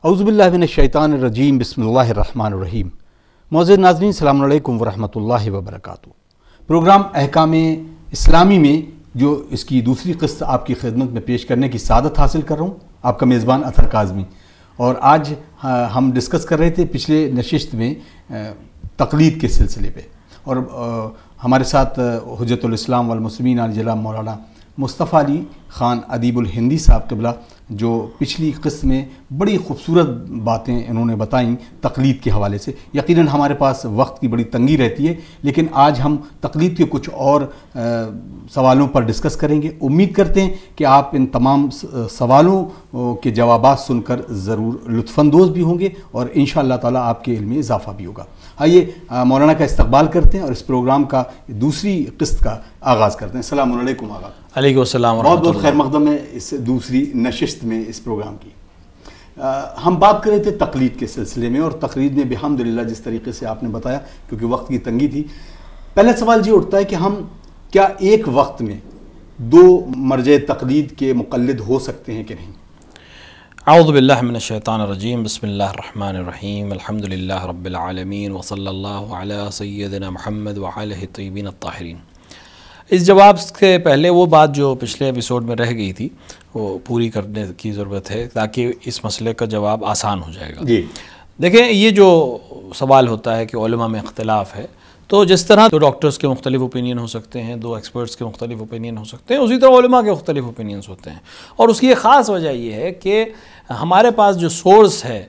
اعوذ باللہ من الشیطان الرجیم، بسم اللہ الرحمن الرحیم۔ معزز ناظرین، السلام علیکم ورحمۃ اللہ وبرکاتہ۔ پروگرام احکام اسلامی میں جو اس کی دوسری قسط آپ کی خدمت میں پیش کرنے کی سعادت حاصل کر رہا ہوں، آپ کا میزبان اطہر کاظمی۔ اور آج ہم ڈسکس کر رہے تھے پچھلے نشست میں تقلید کے سلسلے پہ، اور ہمارے ساتھ حجت الاسلام والمسلمین علی جناب مولانا مصطفیٰ علی خان ادیب الہندی صاحب قبلہ، جو پچھلی قسط میں بڑی خوبصورت باتیں انہوں نے بتائیں تقلید کے حوالے سے۔ یقیناً ہمارے پاس وقت کی بڑی تنگی رہتی ہے، لیکن آج ہم تقلید کے کچھ اور سوالوں پر ڈسکس کریں گے۔ امید کرتے ہیں کہ آپ ان تمام سوالوں کے جوابات سن کر ضرور لطف اندوز بھی ہوں گے، اور انشاءاللہ تعالیٰ آپ کے علم میں اضافہ بھی ہوگا۔ آئیے مولانا کا استقبال کرتے ہیں اور اس پروگرام کا دوسری قسط کا آغاز کرتے ہیں۔ السلام علیکم آغا۔ علیکم السلام ورحمۃ اللہ۔ بہت بہت خیر مقدم ہے اس دوسری نشست میں اس پروگرام کی۔ ہم بات کر رہے تھے تقلید کے سلسلے میں، اور تقلید میں بحمدللہ جس طریقے سے آپ نے بتایا، کیونکہ وقت کی تنگی تھی، پہلا سوال یہ اٹھتا ہے کہ ہم کیا ایک وقت میں دو مرجع تقلید کے مقلد ہو سکتے ہیں کہ نہیں؟ اعوذ باللہ من الشیطان الرجیم، بسم اللہ الرحمن الرحیم، الحمدللہ رب العالمین، وصلی اللہ علی سیدنا محمد وآلہ الطیبین الطاہرین۔ اس جواب کے پہلے وہ بات جو پچھلے ایپیسوڈ میں رہ گئی تھی وہ پوری کرنے کی ضرورت ہے، تاکہ اس مسئلے کا جواب آسان ہو جائے گا۔ جی دیکھیں، یہ جو سوال ہوتا ہے کہ علماء میں اختلاف ہے، تو جس طرح دو ڈاکٹرز کے مختلف اوپینین ہو سکتے ہیں، دو ایکسپرٹس کے مختلف اوپینین ہو سکتے ہیں، اسی طرح علماء کے مختلف اوپینینز ہوتے ہیں۔ اور اس کی ایک خاص وجہ یہ ہے کہ ہمارے پاس جو سورس ہے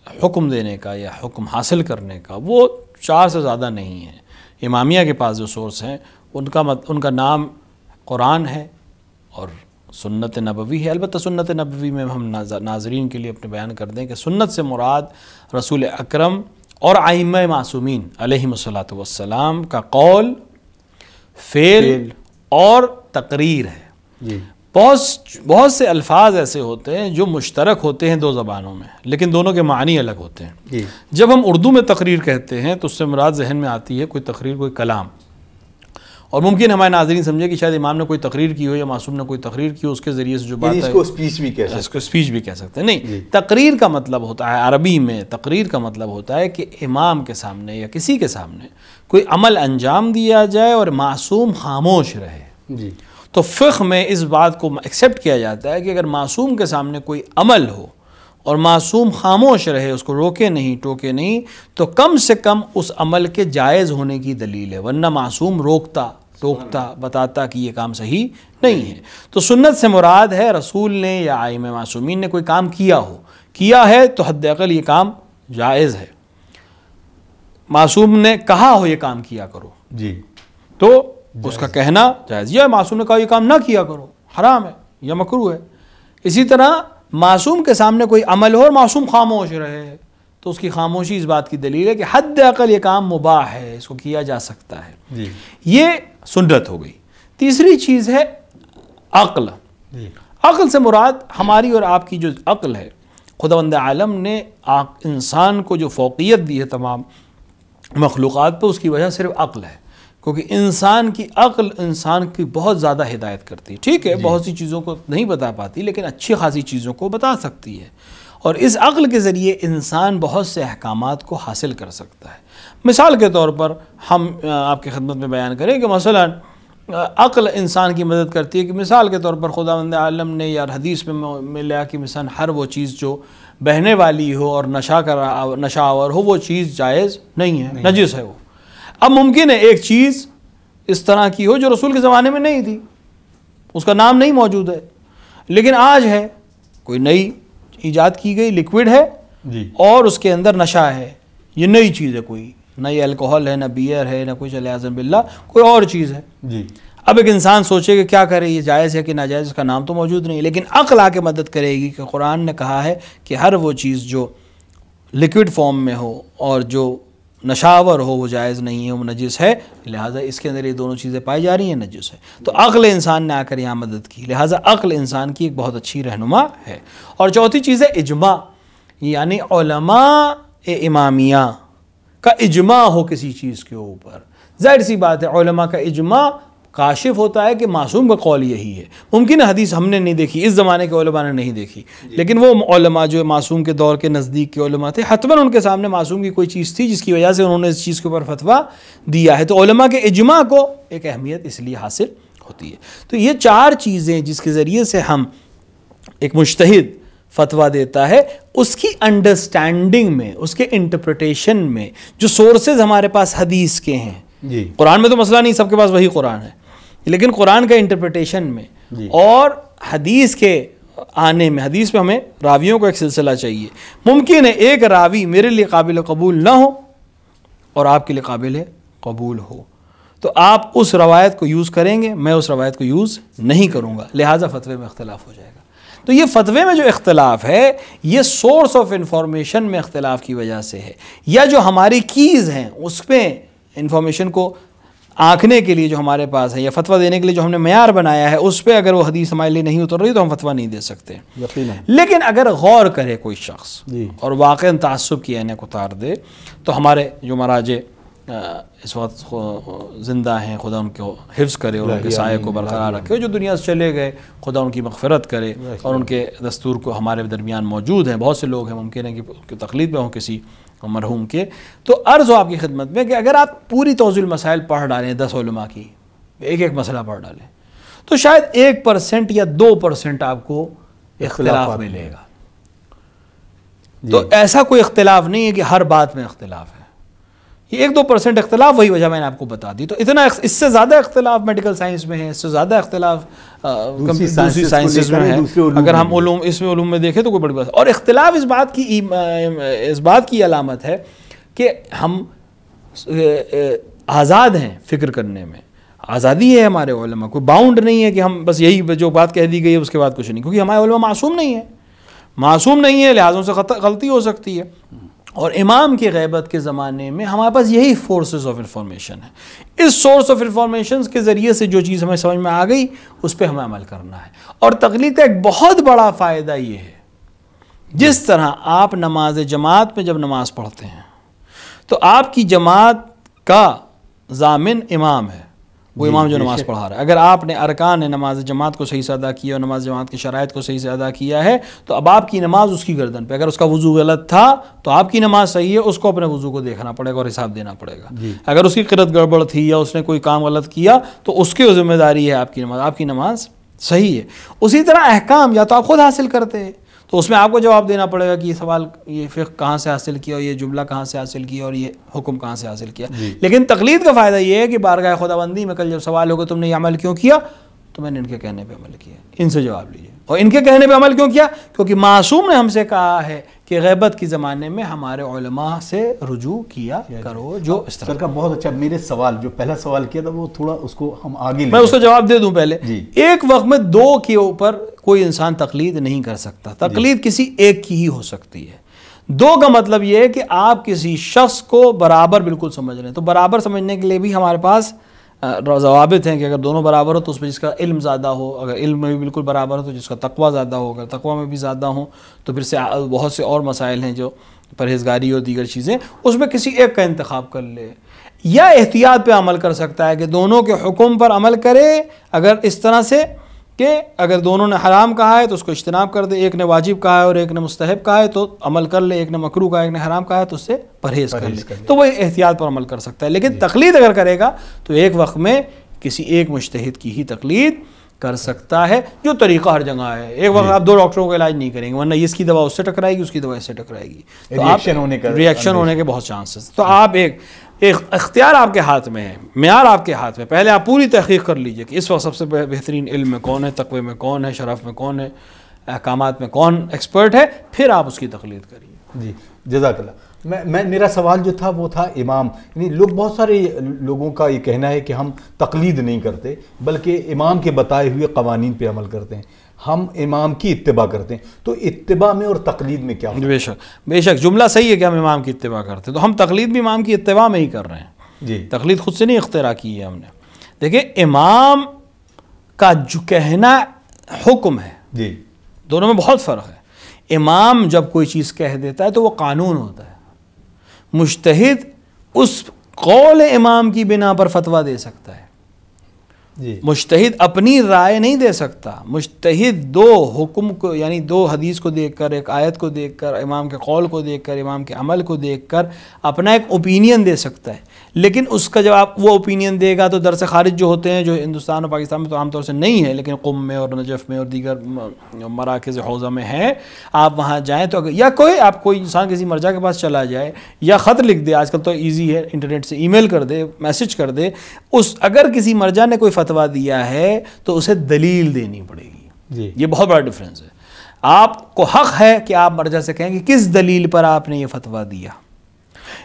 حکم دینے کا یا حکم حاصل کرنے کا، وہ 4 سے زیادہ نہیں ہے۔ امامیہ کے پاس جو سورس ہیں ان کا نام قرآن ہے اور سنت نبوی ہے۔ البتہ سنت نبوی میں ہم ناظرین کے لیے اپنے بیان کر دیں کہ سنت سے مراد رسول اکرم اور ائمہ معصومین علیہم الصلاۃ والسلام کا قول، فعل اور تقریر ہے۔ جی بہت سے الفاظ ایسے ہوتے ہیں جو مشترک ہوتے ہیں دو زبانوں میں، لیکن دونوں کے معنی الگ ہوتے ہیں۔ جی جب ہم اردو میں تقریر کہتے ہیں تو اس سے مراد ذہن میں آتی ہے کوئی تقریر، کوئی کلام، اور ممکن ہمارے ناظرین سمجھے کہ شاید امام نے کوئی تقریر کی ہو یا معصوم نے کوئی تقریر کی ہو، اس کے ذریعے سے جو بات ہے اس کو اسپیچ بھی کہہ سکتے ہیں۔ اس کو اسپیچ بھی کہہ سکتے ہیں۔ نہیں، تقریر کا مطلب ہوتا ہے، عربی میں تقریر کا مطلب ہوتا ہے کہ امام کے سامنے یا کسی کے سامنے کوئی عمل انجام دیا جائے اور معصوم خاموش رہے۔ جی تو فقہ میں اس بات کو ایکسیپٹ کیا جاتا ہے کہ اگر معصوم کے سامنے کوئی عمل ہو اور معصوم خاموش رہے، اس کو روکے نہیں، ٹوکے نہیں، تو کم سے کم اس عمل کے جائز ہونے کی دلیل ہے، ورنہ معصوم روکتا، ٹوکتا، بتاتا کہ یہ کام صحیح نہیں ہے۔ تو سنت سے مراد ہے رسول نے یا ائمہ معصومین نے کوئی کام کیا ہے تو حد اقل یہ کام جائز ہے۔ معصوم نے کہا ہو یہ کام کیا کرو، جی تو اس کا کہنا جائز، یا معصوم نے کہا یہ کام نہ کیا کرو، حرام ہے یا مکروہ ہے۔ اسی طرح معصوم کے سامنے کوئی عمل ہو اور معصوم خاموش رہے، تو اس کی خاموشی اس بات کی دلیل ہے کہ حد اقل یہ کام مباح ہے، اس کو کیا جا سکتا ہے۔ جی یہ سنت ہو گئی۔ تیسری چیز ہے عقل۔ جی عقل سے مراد ہماری اور آپ کی جو عقل ہے، خداوند عالم نے انسان کو جو فوقیت دی ہے تمام مخلوقات پہ، اس کی وجہ صرف عقل ہے، کیونکہ انسان کی عقل انسان کی بہت زیادہ ہدایت کرتی ہے۔ ٹھیک ہے، بہت سی چیزوں کو نہیں بتا پاتی، لیکن اچھی خاصی چیزوں کو بتا سکتی ہے، اور اس عقل کے ذریعے انسان بہت سے احکامات کو حاصل کر سکتا ہے۔ مثال کے طور پر ہم آپ کی خدمت میں بیان کریں کہ مثلا عقل انسان کی مدد کرتی ہے کہ مثال کے طور پر خداوند عالم نے یا حدیث میں ملا کہ مثلا ہر وہ چیز جو بہنے والی ہو اور نشہ آور ہو، وہ چیز جائز نہیں ہے، نجس ہے وہ۔ اب ممکن ہے ایک چیز اس طرح کی ہو جو رسول کے زمانے میں نہیں تھی، اس کا نام نہیں موجود ہے، لیکن آج ہے، کوئی نئی ایجاد کی گئی لکوڈ ہے جی اور اس کے اندر نشہ ہے، یہ نئی چیز ہے، کوئی نئی الکوہل ہے، نہ بیئر ہے، نہ کچھ علیاذ باللہ کوئی اور چیز ہے۔ جی اب ایک انسان سوچے کہ کیا کرے، یہ جائز ہے کہ ناجائز، اس کا نام تو موجود نہیں، لیکن عقل آ کے مدد کرے گی کہ قرآن نے کہا ہے کہ ہر وہ چیز جو لکوڈ فارم میں ہو اور جو نشاور ہو وہ جائز نہیں ہے، وہ نجس ہے، لہٰذا اس کے اندر یہ دونوں چیزیں پائی جا رہی ہیں، نجس ہے۔ تو عقل انسان نے آ کر یہاں مدد کی، لہٰذا عقل انسان کی ایک بہت اچھی رہنما ہے۔ اور چوتھی چیز ہے اجماع، یعنی علماء امامیہ کا اجماع ہو کسی چیز کے اوپر۔ ظاہر سی بات ہے علماء کا اجماع کاشف ہوتا ہے کہ معصوم کا قول یہی ہے. ممکن ہے حدیث ہم نے نہیں دیکھی, اس زمانے کے علماء نے نہیں دیکھی, لیکن وہ علماء جو معصوم کے دور کے نزدیک کے علماء تھے, حتماً ان کے سامنے معصوم کی کوئی چیز تھی جس کی وجہ سے انہوں نے اس چیز کے اوپر فتویٰ دیا ہے. تو علماء کے اجماع کو ایک اہمیت اس لیے حاصل ہوتی ہے. تو یہ 4 چیزیں جس کے ذریعے سے ہم ایک مجتہد فتویٰ دیتا ہے, اس کی انڈرسٹینڈنگ میں, اس کے انٹرپریٹیشن میں, جو سورسز ہمارے پاس حدیث کے ہیں, قرآن میں تو مسئلہ نہیں, سب کے پاس وہی قرآن ہے, لیکن قرآن کا انٹرپریٹیشن میں اور حدیث کے آنے میں, حدیث میں ہمیں راویوں کو ایک سلسلہ چاہیے. ممکن ہے ایک راوی میرے لیے قابل قبول نہ ہو اور آپ کے لیے قابل قبول ہو, تو آپ اس روایت کو یوز کریں گے, میں اس روایت کو یوز نہیں کروں گا, لہٰذا فتوے میں اختلاف ہو جائے گا. تو یہ فتوے میں جو اختلاف ہے یہ سورس آف انفارمیشن میں اختلاف کی وجہ سے ہے, یا جو ہماری کیز ہیں اس پہ انفارمیشن کو آنکھنے کے لیے جو ہمارے پاس ہے, یا فتویٰ دینے کے لیے جو ہم نے معیار بنایا ہے, اس پہ اگر وہ حدیث ہمارے لیے نہیں اتر رہی تو ہم فتویٰ نہیں دے سکتے. لیکن اگر غور کرے کوئی شخص اور واقعاً تعصب کی عینک اتار دے, تو ہمارے جو مراجع اس وقت زندہ ہیں, خدا ان کو حفظ کرے اور ان کے سائے کو برقرار رکھے, جو دنیا سے چلے گئے خدا ان کی مغفرت کرے, اور ان کے دستور کو ہمارے درمیان موجود ہیں. بہت سے لوگ ہیں ممکن ہے کہ تقلید میں ہوں کسی مرحوم کے. تو عرض ہو آپ کی خدمت میں کہ اگر آپ پوری توضیح المسائل پڑھ ڈالیں 10 علماء کی, ایک مسئلہ پڑھ ڈالیں, تو شاید 1% یا 2% آپ کو اختلاف ملے گا. تو ایسا کوئی اختلاف نہیں ہے کہ ہر بات میں اختلاف ہے, یہ 1-2% اختلاف, وہی وجہ میں نے آپ کو بتا دی. تو اتنا, اس سے زیادہ اختلاف میڈیکل سائنس میں ہے, اس سے زیادہ اختلاف دوسری سائنسز میں ہے. اگر ہم علوم میں دیکھیں تو کوئی بڑی بات. اور اختلاف اس بات کی علامت ہے کہ ہم آزاد ہیں فکر کرنے میں, آزادی ہے ہمارے علماء, کوئی باؤنڈ نہیں ہے کہ ہم بس یہی جو بات کہہ دی گئی ہے اس کے بعد کچھ نہیں, کیونکہ ہمارے علماء معصوم نہیں ہے, لہٰذا سے غلطی ہو سکتی ہے. اور امام کی غیبت کے زمانے میں ہمارے پاس یہی سورسز آف انفارمیشن ہے. اس سورس آف انفارمیشن کے ذریعے سے جو چیز ہمیں سمجھ میں آ گئی اس پہ ہمیں عمل کرنا ہے. اور تقلید کا ایک بہت بڑا فائدہ یہ ہے, جس طرح آپ نماز جماعت میں جب نماز پڑھتے ہیں تو آپ کی جماعت کا ضامن امام ہے, وہ امام جو نماز پڑھا رہا ہے. اگر آپ نے ارکان نماز جماعت کو صحیح سے ادا کیا اور نماز جماعت کی شرائط کو صحیح سے ادا کیا ہے, تو اب آپ کی نماز اس کی گردن پہ. اگر اس کا وضو غلط تھا تو آپ کی نماز صحیح ہے, اس کو اپنے وضو کو دیکھنا پڑے گا اور حساب دینا پڑے گا. اگر اس کی قرت گڑبڑ تھی یا اس نے کوئی کام غلط کیا تو اس کی ذمہ داری ہے آپ کی نماز صحیح ہے. اسی طرح احکام یا تو آپ خود حاصل کرتے ہیں تو اس میں آپ کو جواب دینا پڑے گا کہ یہ سوال, یہ فقہ کہاں سے حاصل کیا, اور یہ جملہ کہاں سے حاصل کیا, اور یہ حکم کہاں سے حاصل کیا. لیکن تقلید کا فائدہ یہ ہے کہ بارگاہ خداوندی میں کل جب سوال ہوگا تم نے یہ عمل کیوں کیا, تو میں نے ان کے کہنے پہ عمل کیا, ان سے جواب لیجیے. اور ان کے کہنے پہ عمل کیوں کیا, کیونکہ معصوم نے ہم سے کہا ہے کہ غیبت کی زمانے میں ہمارے علماء سے رجوع کیا کرو. جو اس طرح کا بہت اچھا, میرے سوال جو پہلا سوال کیا تھا وہ تھوڑا اس کو ہم آگے میں اس کو جواب دے دوں پہلے. ایک وقت میں 2 کے اوپر کوئی انسان تقلید نہیں کر سکتا, تقلید کسی ایک کی ہی ہو سکتی ہے. 2 کا مطلب یہ ہے کہ آپ کسی شخص کو برابر بالکل سمجھ رہے ہیں, تو برابر سمجھنے کے لیے بھی ہمارے پاس ضوابط ہیں کہ اگر دونوں برابر ہو تو اس میں جس کا علم زیادہ ہو, اگر علم میں بھی بالکل برابر ہو تو جس کا تقویٰ زیادہ ہو, اگر تقویٰ میں بھی زیادہ ہوں تو پھر سے بہت سے اور مسائل ہیں جو پرہیزگاری اور دیگر چیزیں, اس میں کسی ایک کا انتخاب کر لے. یا احتیاط پہ عمل کر سکتا ہے کہ دونوں کے حکم پر عمل کرے, اگر اس طرح سے کہ اگر دونوں نے حرام کہا ہے تو اس کو اجتناب کر دے, ایک نے واجب کہا ہے اور ایک نے مستحب کہا ہے تو عمل کر لے, ایک نے مکروہ کہا ہے ایک نے حرام کہا ہے تو اس سے پرہیز کر لے, تو وہ احتیاط پر عمل کر سکتا ہے. لیکن تقلید اگر کرے گا تو ایک وقت میں کسی ایک مجتہد کی ہی تقلید کر سکتا ہے, جو طریقہ ہر جگہ ہے. ایک وقت آپ 2 ڈاکٹروں کا علاج نہیں کریں گے, ورنہ اس کی دوا اس سے ٹکرائے گی, اس کی دوا اس سے ٹکرائے گی, تو ریئیکشن ہونے کے بہت چانسز. تو آپ ایک اختیار آپ کے ہاتھ میں ہے, معیار آپ کے ہاتھ میں. پہلے آپ پوری تحقیق کر لیجئے کہ اس وقت سب سے بہترین علم میں کون ہے, تقوی میں کون ہے, شرف میں کون ہے, احکامات میں کون ایکسپرٹ ہے, پھر آپ اس کی تقلید کریے. جی جزاک اللہ. میرا سوال جو تھا وہ تھا امام, یعنی بہت سارے لوگوں کا یہ کہنا ہے کہ ہم تقلید نہیں کرتے بلکہ امام کے بتائے ہوئے قوانین پہ عمل کرتے ہیں, ہم امام کی اتباع کرتے ہیں. تو اتباع میں اور تقلید میں کیا فرق؟ بے شک جملہ صحیح ہے کہ ہم امام کی اتباع کرتے ہیں, تو ہم تقلید بھی امام کی اتباع میں ہی کر رہے ہیں. جی, تقلید خود سے نہیں اختراع کی ہے ہم نے. دیکھیں امام کا جو کہنا حکم ہے, جی دونوں میں بہت فرق ہے. امام جب کوئی چیز کہہ دیتا ہے تو وہ قانون ہوتا ہے, مجتہد اس قول امام کی بنا پر فتویٰ دے سکتا ہے. مجتہد اپنی رائے نہیں دے سکتا. مجتہد دو حکم کو یعنی دو حدیث کو دیکھ کر، ایک آیت کو دیکھ کر، امام کے قول کو دیکھ کر، امام کے عمل کو دیکھ کر اپنا ایک اوپینین دے سکتا ہے. لیکن اس کا جب آپ وہ اوپینین دے گا تو در سے خارج جو ہوتے ہیں، جو ہندوستان اور پاکستان میں تو عام طور سے نہیں ہے لیکن قم میں اور نجف میں اور دیگر مراکز حوزہ میں ہیں، آپ وہاں جائیں تو یا کوئی انسان کسی مرجع کے پاس چلا جائے یا خط لکھ دے، آج کل تو ایزی ہے انٹرنیٹ سے، ای میل کر دے، میسج کر دے، اگر کسی مرجع نے کوئی فتویٰ دیا ہے تو اسے دلیل دینی پڑے گی. یہ بہت بڑا ڈفرینس ہے. آپ کو حق ہے کہ آپ مرجع سے کہیں کہ کس دلیل پر آپ نے یہ فتویٰ دیا،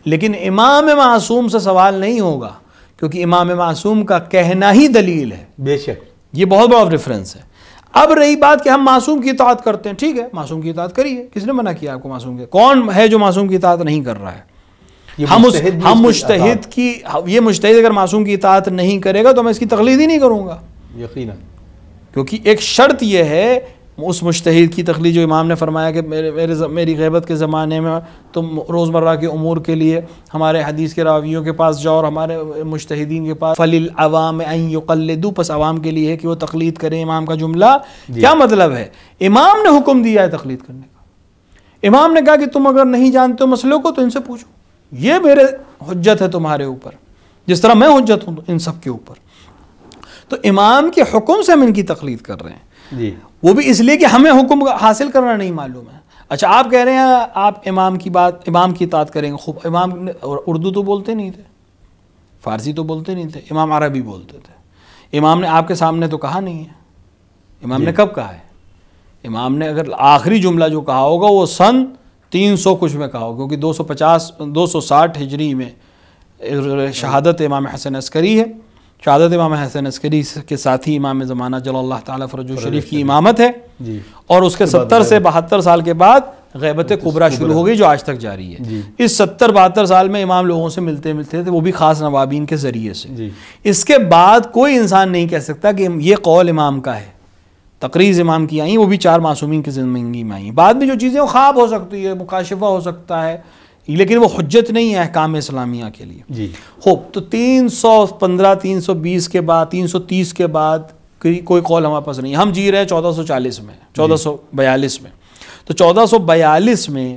لیکن امام معصوم سے سوال نہیں ہوگا کیونکہ امام معصوم کا کہنا ہی دلیل ہے. بے شک یہ بہت بڑا ڈفرینس ہے. اب رہی بات کہ ہم معصوم کی اطاعت کرتے ہیں، ٹھیک ہے معصوم کی اطاعت کریے، کس نے منع کیا آپ کو معصوم کی؟ کون ہے جو معصوم کی اطاعت نہیں کر رہا ہے؟ ہم مجتہد کی، یہ مجتہد اگر معصوم کی اطاعت نہیں کرے گا تو میں اس کی تقلید ہی نہیں کروں گا یقیناً، کیونکہ ایک شرط یہ ہے اس مجتہد کی تقلید جو امام نے فرمایا کہ میری غیبت کے زمانے میں تم روزمرہ کے امور کے لیے ہمارے حدیث کے راویوں کے پاس جاؤ اور ہمارے مجتہدین کے پاس، فَلِلْعَوَامِ أَن يُقَلِّدُوا، پس عوام کے لیے ہے کہ وہ تقلید کریں امام کا. جملہ کیا مطلب ہے؟ امام نے حکم دیا ہے تقلید کرنے کا. امام نے کہا کہ تم اگر نہیں جانتے ہو مسئلوں کو تو ان سے پوچھو، یہ میرے حجت ہے تمہارے اوپر جس طرح میں حجت ہوں ان سب کے اوپر. تو امام کے حکم سے ہم ان کی تقلید کر رہے ہیں، وہ بھی اس لیے کہ ہمیں حکم حاصل کرنا نہیں معلوم ہے. اچھا آپ کہہ رہے ہیں آپ امام کی اطاعت کریں گے، خوب. امام اردو تو بولتے نہیں تھے، فارسی تو بولتے نہیں تھے، امام عربی بولتے تھے. امام نے آپ کے سامنے تو کہا نہیں ہے. امام نے کب کہا ہے؟ امام نے اگر آخری جملہ جو کہا ہوگا وہ سن 300 کچھ میں کہا ہوگا، کیونکہ 260 ہجری میں شہادت امام حسن عسکری ہے. شہادت امام حسن عسکری کے ساتھ ہی امام زمانہ جل اللہ تعالیٰ فرجہ شریف کی امامت ہے، اور اس کے 70 سے 72 سال کے بعد غیبت کبریٰ شروع ہو گئی جو آج تک جاری ہے. اس 70-72 سال میں امام لوگوں سے ملتے تھے، وہ بھی خاص نوابین کے ذریعے سے. اس کے بعد کوئی انسان نہیں کہہ سکتا کہ یہ قول امام کا ہے. تقریر امام کی آئیں، وہ بھی 4 معصومین کی زندگی میں آئیں. بعد میں جو چیزیں وہ خواب ہو سکتی ہے، مکاشفہ ہو سکتا ہے، لیکن وہ حجت نہیں ہے احکام اسلامیہ کے لیے. خوب، تو 315 320 کے بعد 330 کے بعد کوئی قول ہمارے پاس نہیں. ہم جی رہے ہیں 1440 میں، 1442 میں. تو 1442 میں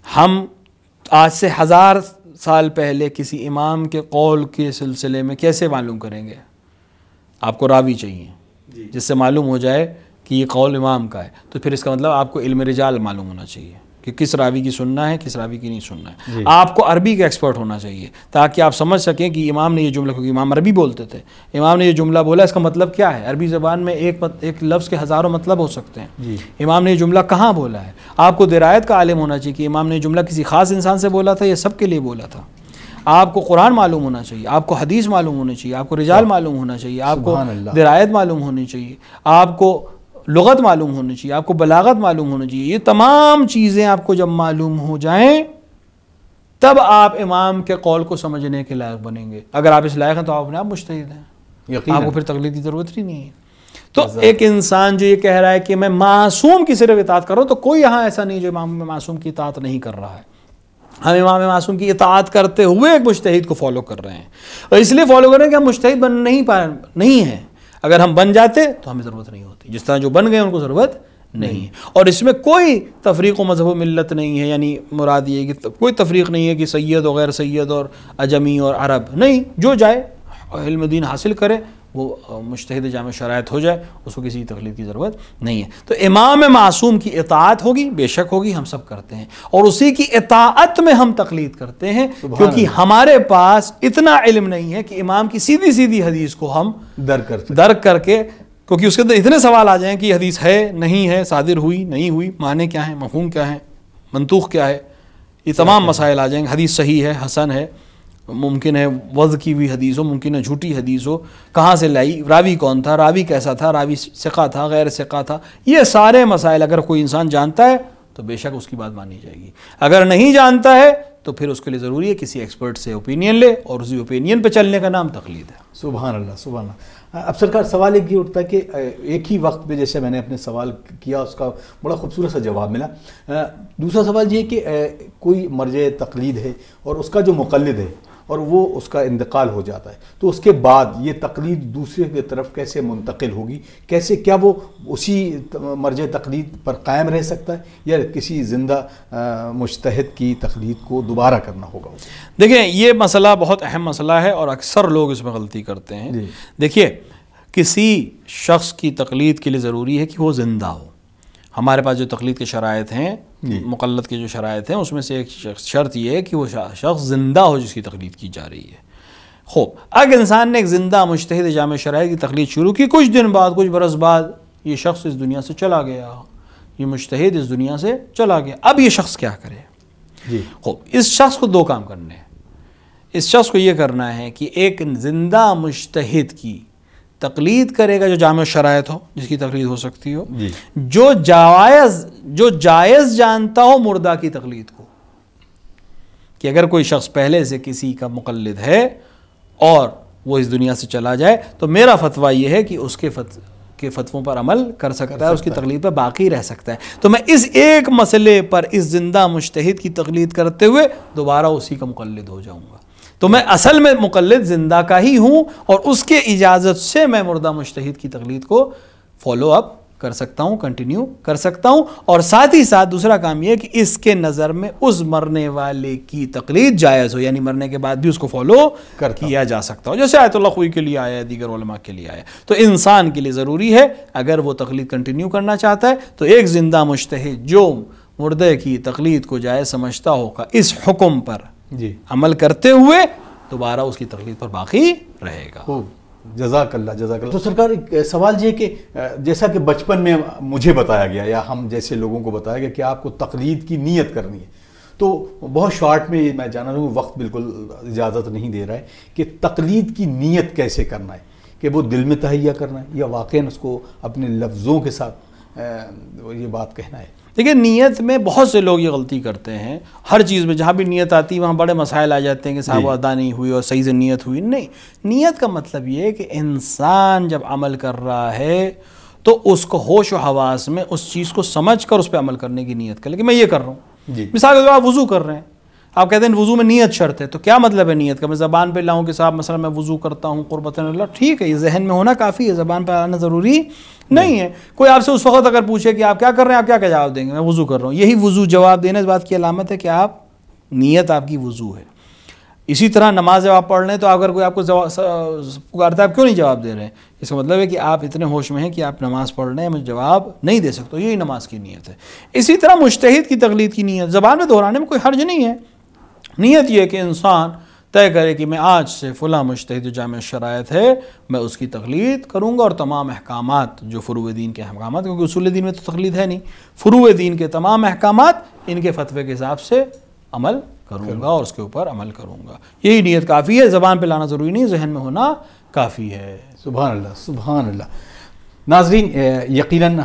ہم آج سے 1000 سال پہلے کسی امام کے قول کے سلسلے میں کیسے معلوم کریں گے؟ آپ کو راوی چاہیے جس سے معلوم ہو جائے کہ یہ قول امام کا ہے. تو پھر اس کا مطلب آپ کو علم رجال معلوم ہونا چاہیے کہ کس راوی کی سننا ہے، کس راوی کی نہیں سننا ہے. آپ کو عربی کا ایکسپرٹ ہونا چاہیے تاکہ آپ سمجھ سکیں کہ امام نے یہ جملہ، کیونکہ امام عربی بولتے تھے، امام نے یہ جملہ بولا، اس کا مطلب کیا ہے. عربی زبان میں ایک لفظ کے ہزاروں مطلب ہو سکتے ہیں. امام نے یہ جملہ کہاں بولا ہے. آپ کو درایت کا عالم ہونا چاہیے کہ امام نے یہ جملہ کسی خاص انسان سے بولا تھا یا سب کے لیے بولا تھا. آپ کو قرآن معلوم ہونا چاہیے، آپ کو حدیث معلوم ہونی چاہیے، آپ کو رجال معلوم ہونا چاہیے، آپ کو درایت معلوم ہونی چاہیے، آپ کو لغت معلوم ہونی چاہیے، آپ کو بلاغت معلوم ہونی چاہیے. یہ تمام چیزیں آپ کو جب معلوم ہو جائیں تب آپ امام کے قول کو سمجھنے کے لائق بنیں گے. اگر آپ اس لائق ہیں تو آپ اپنے آپ مجتہد ہیں، آپ کو پھر تقلید کی ضرورت ہی نہیں ہے. تو ایک انسان جو یہ کہہ رہا ہے کہ میں معصوم کی صرف اطاعت کر رہا ہوں، تو کوئی یہاں ایسا نہیں جو امام معصوم کی اطاعت نہیں کر رہا ہے. ہم امام معصوم کی اطاعت کرتے ہوئے ایک مجتہد کو فالو کر رہے ہیں، اور اس لیے فالو کر رہے ہیں کہ ہم مجتہد نہیں ہیں. اگر ہم بن جاتے تو ہمیں ضرورت نہیں ہوتی، جس طرح جو بن گئے ان کو ضرورت نہیں ہے. اور اس میں کوئی تفریق و مذہب و ملت نہیں ہے، یعنی مراد یہ کہ کوئی تفریق نہیں ہے کہ سید و غیر سید اور عجمی اور عرب نہیں. جو جائے علم دین حاصل کرے وہ مجتہد جامع شرائط ہو جائے، اس کو کسی تقلید کی ضرورت نہیں ہے. تو امام معصوم کی اطاعت ہوگی، بے شک ہوگی، ہم سب کرتے ہیں، اور اسی کی اطاعت میں ہم تقلید کرتے ہیں، کیونکہ ہمارے پاس اتنا علم نہیں ہے کہ امام کی سیدھی حدیث کو ہم درک کر کے، کیونکہ اس کے اندر اتنے سوال آ جائیں کہ یہ حدیث ہے نہیں ہے، صادر ہوئی نہیں ہوئی، معنی کیا ہے، مفہوم کیا ہے، منطوق کیا ہے، یہ تمام مسائل آ جائیں گے. حدیث صحیح ہے، حسن ہے، ممکن ہے وضع کی ہوئی حدیث ہو، ممکن ہے جھوٹی حدیث ہو، کہاں سے لائی، راوی کون تھا، راوی کیسا تھا، راوی ثقہ تھا غیر ثقہ تھا. یہ سارے مسائل اگر کوئی انسان جانتا ہے تو بے شک اس کی بات مانی جائے گی. اگر نہیں جانتا ہے تو پھر اس کے لیے ضروری ہے کسی ایکسپرٹ سے اوپینین لے، اور اسی اوپینین پہ چلنے کا نام تقلید ہے. سبحان اللہ، سبحان اللہ. اب سرکار سوال ایک یہ اٹھتا ہے کہ ایک ہی وقت پہ جیسے میں نے اپنے سوال کیا اس کا بڑا خوبصورت سا جواب ملا. دوسرا سوال یہ کہ کوئی مرجع تقلید ہے اور اس کا جو مقلد ہے اور وہ اس کا انتقال ہو جاتا ہے، تو اس کے بعد یہ تقلید دوسرے کی طرف کیسے منتقل ہوگی؟ کیسے، کیا وہ اسی مرجع تقلید پر قائم رہ سکتا ہے یا کسی زندہ مجتہد کی تقلید کو دوبارہ کرنا ہوگا؟ دیکھیں یہ مسئلہ بہت اہم مسئلہ ہے اور اکثر لوگ اس میں غلطی کرتے ہیں۔ دیکھیے کسی شخص کی تقلید کے لیے ضروری ہے کہ وہ زندہ ہو۔ ہمارے پاس جو تقلید کے شرائط ہیں، مقلد کے جو شرائط ہیں، اس میں سے ایک شرط یہ ہے کہ وہ شخص زندہ ہو جس کی تقلید کی جا رہی ہے۔ خوب، اگر انسان نے ایک زندہ مجتہد جامع شرائط کی تقلید شروع کی، کچھ دن بعد، کچھ برس بعد یہ شخص اس دنیا سے چلا گیا، یہ مجتہد اس دنیا سے چلا گیا، اب یہ شخص کیا کرے؟ خوب، اس شخص کو دو کام کرنے ہیں۔ اس شخص کو یہ کرنا ہے کہ ایک زندہ مجتہد کی تقلید کرے گا جو جامع شرائط ہو، جس کی تقلید ہو سکتی ہو، جو جائز جانتا ہو مردہ کی تقلید کو، کہ اگر کوئی شخص پہلے سے کسی کا مقلد ہے اور وہ اس دنیا سے چلا جائے تو میرا فتویٰ یہ ہے کہ اس کے فتووں پر عمل کر سکتا ہے، اس کی تقلید پر باقی رہ سکتا ہے۔ تو میں اس ایک مسئلے پر اس زندہ مجتہد کی تقلید کرتے ہوئے دوبارہ اسی کا مقلد ہو جاؤں گا، تو میں اصل میں مقلد زندہ کا ہی ہوں اور اس کے اجازت سے میں مردہ مجتہد کی تقلید کو فالو اپ کر سکتا ہوں، کنٹینیو کر سکتا ہوں، اور ساتھ ہی ساتھ دوسرا کام یہ کہ اس کے نظر میں اس مرنے والے کی تقلید جائز ہو، یعنی مرنے کے بعد بھی اس کو فالو کیا جا سکتا ہو، جیسے آیت اللہ خوئی کے لیے آیا ہے، دیگر علماء کے لیے آیا ہے۔ تو انسان کے لیے ضروری ہے اگر وہ تقلید کنٹینیو کرنا چاہتا ہے تو ایک زندہ مجتہد جو مردے کی تقلید کو جائز سمجھتا ہوگا اس حکم پر عمل کرتے ہوئے دوبارہ اس کی تقلید پر باقی رہے گا۔ جزاک اللہ، جزاک اللہ۔ تو سرکار ایک سوال یہ کہ جیسا کہ بچپن میں مجھے بتایا گیا یا ہم جیسے لوگوں کو بتایا گیا کہ آپ کو تقلید کی نیت کرنی ہے، تو بہت شارٹ میں میں جانا رہا ہوں، وقت بالکل اجازت نہیں دے رہا ہے کہ تقلید کی نیت کیسے کرنا ہے، کہ وہ دل میں تہیہ کرنا ہے یا واقعاً اس کو اپنے لفظوں کے ساتھ یہ بات کہنا ہے؟ دیکھیں نیت میں بہت سے لوگ یہ غلطی کرتے ہیں، ہر چیز میں جہاں بھی نیت آتی ہے وہاں بڑے مسائل آ جاتے ہیں کہ صاحب ادا نہیں ہوئی اور صحیح سے نیت ہوئی۔ نہیں، نیت کا مطلب یہ ہے کہ انسان جب عمل کر رہا ہے تو اس کو ہوش و حواس میں اس چیز کو سمجھ کر اس پہ عمل کرنے کی نیت کرے کہ میں یہ کر رہا ہوں۔ مثال کے طور پر آپ وضو کر رہے ہیں، آپ کہتے ہیں وضو میں نیت شرط ہے، تو کیا مطلب ہے نیت کا؟ میں زبان پہ لاؤں کہ صاحب مثلا میں وضو کرتا ہوں قربتاً اللہ، ٹھیک ہے، یہ ذہن میں ہونا کافی ہے، زبان پہ آنا ضروری نہیں ہے۔ کوئی آپ سے اس وقت اگر پوچھے کہ آپ کیا کر رہے ہیں، آپ کیا جواب دیں گے؟ میں وضو کر رہا ہوں۔ یہی وضو جواب دینا اس بات کی علامت ہے کہ آپ نیت آپ کی وضو ہے۔ اسی طرح نماز جب آپ پڑھ رہے ہیں تو اگر کوئی آپ کو پکارتا ہے آپ کیوں نہیں جواب دے رہے ہیں، اس کا مطلب ہے کہ آپ اتنے ہوش میں ہیں کہ آپ نماز پڑھ رہے ہیں، مجھے جواب نہیں دے سکتے، یہی نماز کی نیت ہے۔ اسی طرح مجتہد کی تقلید کی نیت زبان میں دہرانے میں کوئی حرج نہیں ہے۔ نیت یہ کہ انسان طے کرے کہ میں آج سے فلاں مجتہد جو جامع شرائط ہے میں اس کی تقلید کروں گا، اور تمام احکامات جو فروع دین کے احکامات، کیونکہ اصول دین میں تو تقلید ہے نہیں، فروع دین کے تمام احکامات ان کے فتوے کے حساب سے عمل کروں گا اور اس کے اوپر عمل کروں گا۔ یہی نیت کافی ہے، زبان پہ لانا ضروری نہیں، ذہن میں ہونا کافی ہے۔ سبحان اللہ، سبحان اللہ۔ ناظرین، یقیناً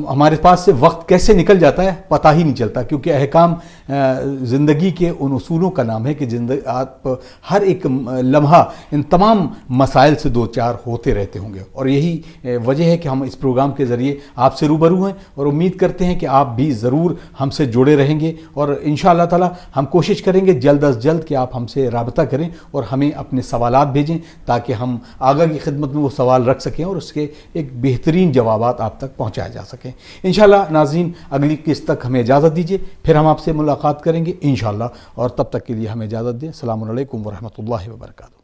ہمارے پاس سے وقت کیسے نکل جاتا ہے پتہ ہی نہیں چلتا، کیونکہ احکام زندگی کے ان اصولوں کا نام ہے کہ آپ ہر ایک لمحہ ان تمام مسائل سے دو چار ہوتے رہتے ہوں گے، اور یہی وجہ ہے کہ ہم اس پروگرام کے ذریعے آپ سے روبرو ہیں، اور امید کرتے ہیں کہ آپ بھی ضرور ہم سے جڑے رہیں گے، اور انشاءاللہ تعالی ہم کوشش کریں گے جلد از جلد کہ آپ ہم سے رابطہ کریں اور ہمیں اپنے سوالات بھیجیں تاکہ ہم آگاہ کی خدمت میں وہ سوال رکھ سکیں اور اس کے ایک بہترین جوابات آپ تک پہنچائے جا سکیں۔ انشاءاللہ ناظرین، اگلی قسط تک ہمیں اجازت دیجیے، پھر ہم آپ سے ملاقات کریں گے انشاءاللہ، اور تب تک کے لیے ہمیں اجازت دیں۔ السلام علیکم ورحمۃ اللہ وبرکاتہ۔